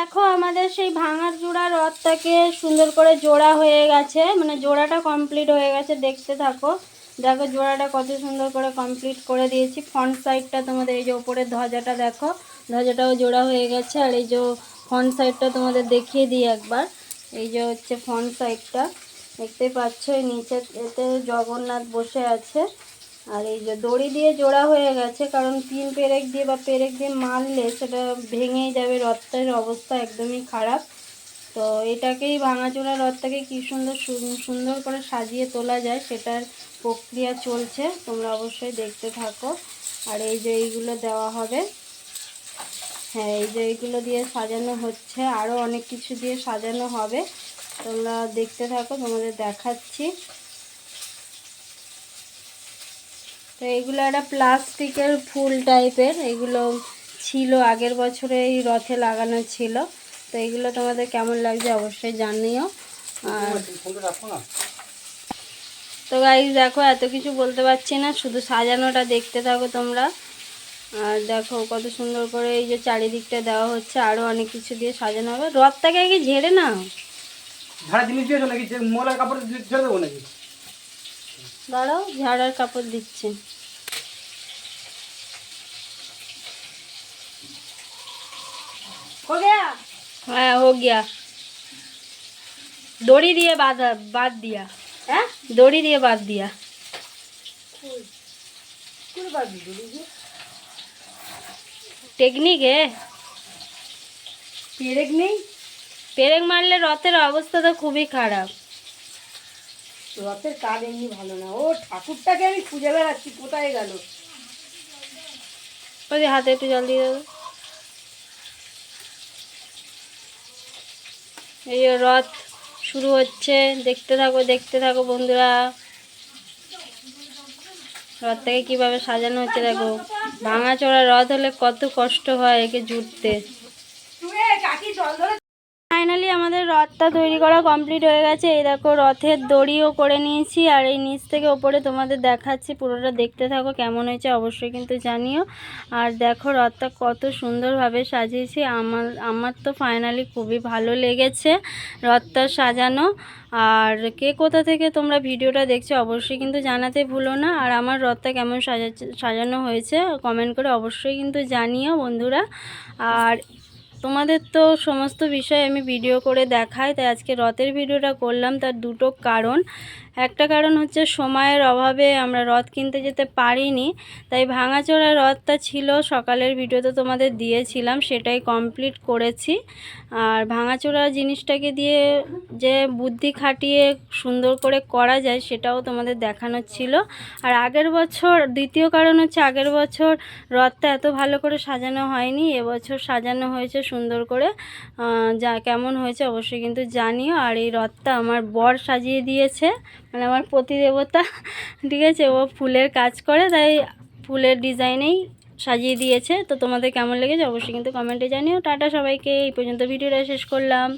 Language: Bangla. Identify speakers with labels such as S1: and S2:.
S1: দেখো আমাদের সেই ভাঙাচোরা রথটাকে সুন্দর করে জোড়া হয়ে গেছে, মানে জোড়াটা কমপ্লিট হয়ে গেছে। দেখতে থাকো, দেখো জোড়াটা কত সুন্দর করে কমপ্লিট করে দিয়েছি। ফ্রন্ট সাইডটা তোমাদের এই যে উপরের ধ্বজাটা দেখো, ধ্বজাটাও জোড়া হয়ে গেছে। আর এই যে ফ্রন্ট সাইডটা তোমাদের দেখিয়ে দিই একবার। এই যে হচ্ছে ফ্রন্ট সাইডটা, দেখতে পাচ্ছ। এই নিচে এতে জগন্নাথ বসে আছে। আর এই যে দড়ি দিয়ে জোড়া হয়ে গেছে, কারণ পিন পেরেক দিয়ে বা পেরেক দিয়ে মারলে সেটা ভেঙেই যাবে। রথটার অবস্থা একদমই খারাপ। তো এটাকেই ভাঙাচোরা রথটাকে কি সুন্দর সুন্দর করে সাজিয়ে তোলা যায় সেটার প্রক্রিয়া চলছে, তোমরা অবশ্যই দেখতে থাকো। আর এই যে এইগুলো দেওয়া হবে, হ্যাঁ এই যে এইগুলো দিয়ে সাজানো হচ্ছে, আরও অনেক কিছু দিয়ে সাজানো হবে। তোমরা দেখতে থাকো, তোমাদের দেখাচ্ছি। তো এইগুলো একটা প্লাস্টিকের ফুল টাইপের, এগুলো ছিল আগের বছরে এই রথে লাগানো ছিল। তো এইগুলো তোমাদের কেমন লাগছে অবশ্যই জানিও। আর তো গাইস দেখো, এত কিছু বলতে পারছি না, শুধু সাজানোটা দেখতে থাকো তোমরা। আর দেখো কত সুন্দর করে এই যে চারিদিকটা দেওয়া হচ্ছে, আরও অনেক কিছু দিয়ে সাজানো হবে। রথটাকে আগে ঝেড়ে নাও, দাঁড়াও ঝাড়ার কাপড় দিচ্ছে। হ্যাঁ हो गया, দড়ি দিয়ে বাদ দিয়া। হ্যাঁ দড়ি দিয়ে বাদ দিয়া। টেকনিক है, পেরেক নেই, পেরেক মারলে রথের অবস্থা তো খুবই খারাপ। রথের কাজ এমনি ভালো না। ও ঠাকুরটাকে আমি খুঁজে বেড়াচ্ছি, কোথায় গেল। ওই হাতে একটু জল দিয়ে দেবো। এই যে রথ শুরু হচ্ছে, দেখতে থাকো দেখতে থাকো বন্ধুরা। রথটাকে কিভাবে সাজানো হচ্ছে দেখো। ভাঙাচোরা রথ হলে কত কষ্ট হয় একে জুড়তে। ফাইনালি আমাদের রথটা তৈরি করা কমপ্লিট হয়ে গেছে। এই দেখো রথের দড়িও করে নিয়েছি, আর এই নিচ থেকে ওপরে তোমাদের দেখাচ্ছি, পুরোটা দেখতে থাকো কেমন হয়েছে অবশ্যই কিন্তু জানিও। আর দেখো রথটা কত সুন্দরভাবে সাজিয়েছি, আমার তো ফাইনালি খুবই ভালো লেগেছে রথটা সাজানো। আর কে কোথা থেকে তোমরা ভিডিওটা দেখছো অবশ্যই কিন্তু জানাতে ভুলো না। আর আমার রথটা কেমন সাজানো হয়েছে কমেন্ট করে অবশ্যই কিন্তু জানিও বন্ধুরা। আর তোমাদের তো সমস্ত বিষয় আমি ভিডিও করে দেখাই, তাই আজকে রথের ভিডিওটা করলাম। তার দুটো কারণ, একটা কারণ হচ্ছে সময়ের অভাবে আমরা রথ কিনতে যেতে পারিনি, তাই ভাঙাচোরা রথটা ছিল সকালের ভিডিওতে তোমাদের দিয়েছিলাম, সেটাই কমপ্লিট করেছি। আর ভাঙাচোরা জিনিসটাকে দিয়ে যে বুদ্ধি খাটিয়ে সুন্দর করে করা যায় সেটাও তোমাদের দেখানোর ছিল। আর আগের বছর দ্বিতীয় কারণ হচ্ছে আগের বছর রথটা এত ভালো করে সাজানো হয়নি, এবছর সাজানো হয়েছে সুন্দর করে। যা কেমন হয়েছে অবশ্যই কিন্তু জানিও। আর এই রথটা আমার বর সাজিয়ে দিয়েছে, মানে আমার প্রতিদেবতা, ঠিক আছে, ও ফুলের কাজ করে, তাই ফুলের ডিজাইনেই সাজিয়ে দিয়েছে। তো তোমাদের কেমন লেগেছে অবশ্যই কিন্তু কমেন্টে জানিও। টাটা সবাইকে, এই পর্যন্ত ভিডিওটা শেষ করলাম।